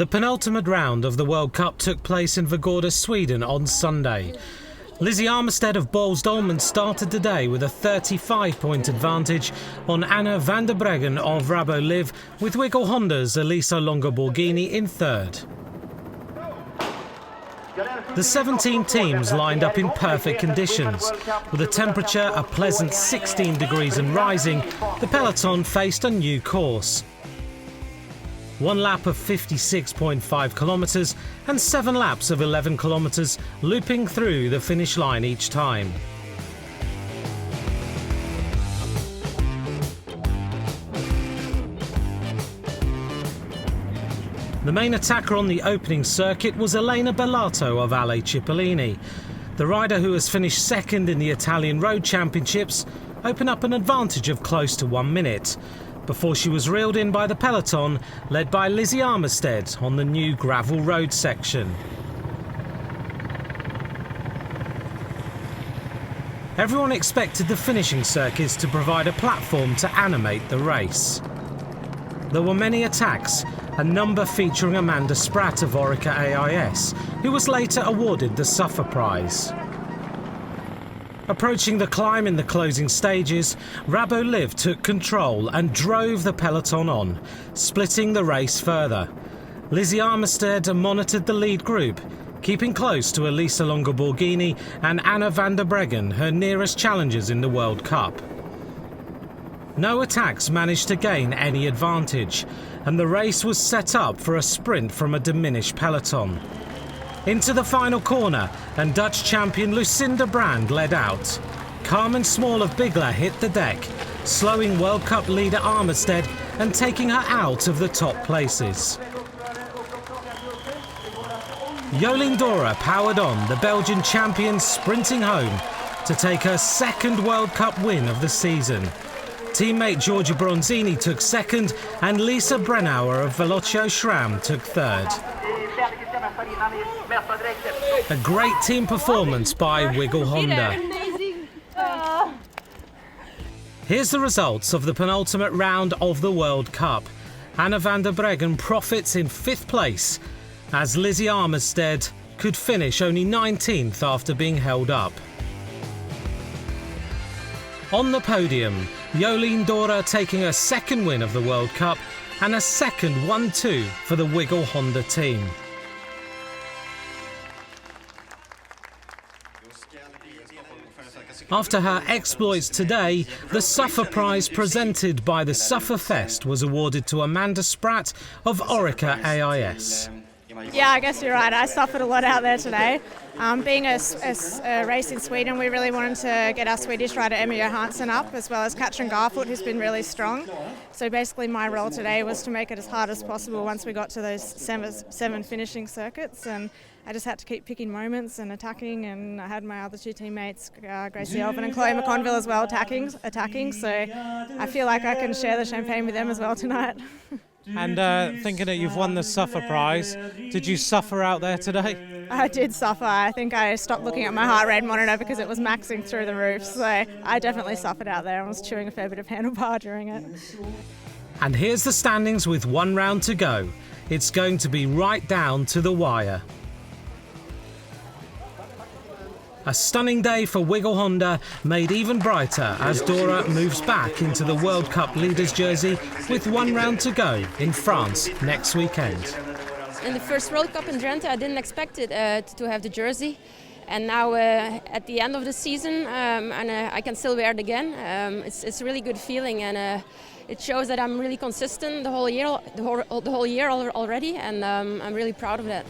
The penultimate round of the World Cup took place in Vargarda, Sweden on Sunday. Lizzie Armitstead of Boels Dolmans started the day with a 35-point advantage on Anna van der Breggen of Rabo Liv, with Wiggle Honda's Eliza Longo Borghini in third. The 17 teams lined up in perfect conditions. With a temperature a pleasant 16 degrees and rising, the peloton faced a new course. One lap of 56.5 kilometres and 7 laps of 11 kilometres, looping through the finish line each time. The main attacker on the opening circuit was Elena Bellato of Ale Cipollini. The rider, who has finished second in the Italian Road Championships, opened up an advantage of close to 1 minute, before she was reeled in by the peloton, led by Lizzie Armitstead on the new gravel road section. Everyone expected the finishing circuits to provide a platform to animate the race. There were many attacks, a number featuring Amanda Spratt of Orica AIS, who was later awarded the Suffer Prize. Approaching the climb in the closing stages, Rabo Liv took control and drove the peloton on, splitting the race further. Lizzie Armitstead monitored the lead group, keeping close to Eliza Longo Borghini and Anna van der Breggen, her nearest challengers in the World Cup. No attacks managed to gain any advantage, and the race was set up for a sprint from a diminished peloton. Into the final corner, and Dutch champion Lucinda Brand led out. Carmen Small of Bigler hit the deck, slowing World Cup leader Armitstead and taking her out of the top places. Jolien D'Hoore powered on, the Belgian champion sprinting home to take her second World Cup win of the season. Teammate Giorgia Bronzini took second, and Lisa Brennauer of Velocio SRAM took third. A great team performance by Wiggle Honda. Here's the results of the penultimate round of the World Cup. Anna van der Breggen profits in 5th place, as Lizzie Armitstead could finish only 19th after being held up. On the podium, Jolien D'Hoore taking her second win of the World Cup and a second 1-2 for the Wiggle Honda team. After her exploits today, the Suffer Prize presented by the Suffer Fest was awarded to Amanda Spratt of Orica AIS. Yeah, I guess you're right. I suffered a lot out there today. Being a race in Sweden, we really wanted to get our Swedish rider Emma Johansson up, as well as Katrin Garfoot, who's been really strong. So basically my role today was to make it as hard as possible once we got to those 7 finishing circuits, and I just had to keep picking moments and attacking, and I had my other 2 teammates, Gracie Elvin and Chloe McConville as well, attacking. So I feel like I can share the champagne with them as well tonight. And thinking that you've won the Suffer Prize, did you suffer out there today? I did suffer. I think I stopped looking at my heart rate monitor because it was maxing through the roof. So I definitely suffered out there. I was chewing a fair bit of handlebar during it. And here's the standings with 1 round to go. It's going to be right down to the wire. A stunning day for Wiggle Honda, made even brighter as D'Hoore moves back into the World Cup leaders jersey with 1 round to go in France next weekend. In the first World Cup in Drenthe, I didn't expect it to have the jersey, and now at the end of the season, I can still wear it again. It's a really good feeling, and it shows that I'm really consistent the whole year already, and I'm really proud of that.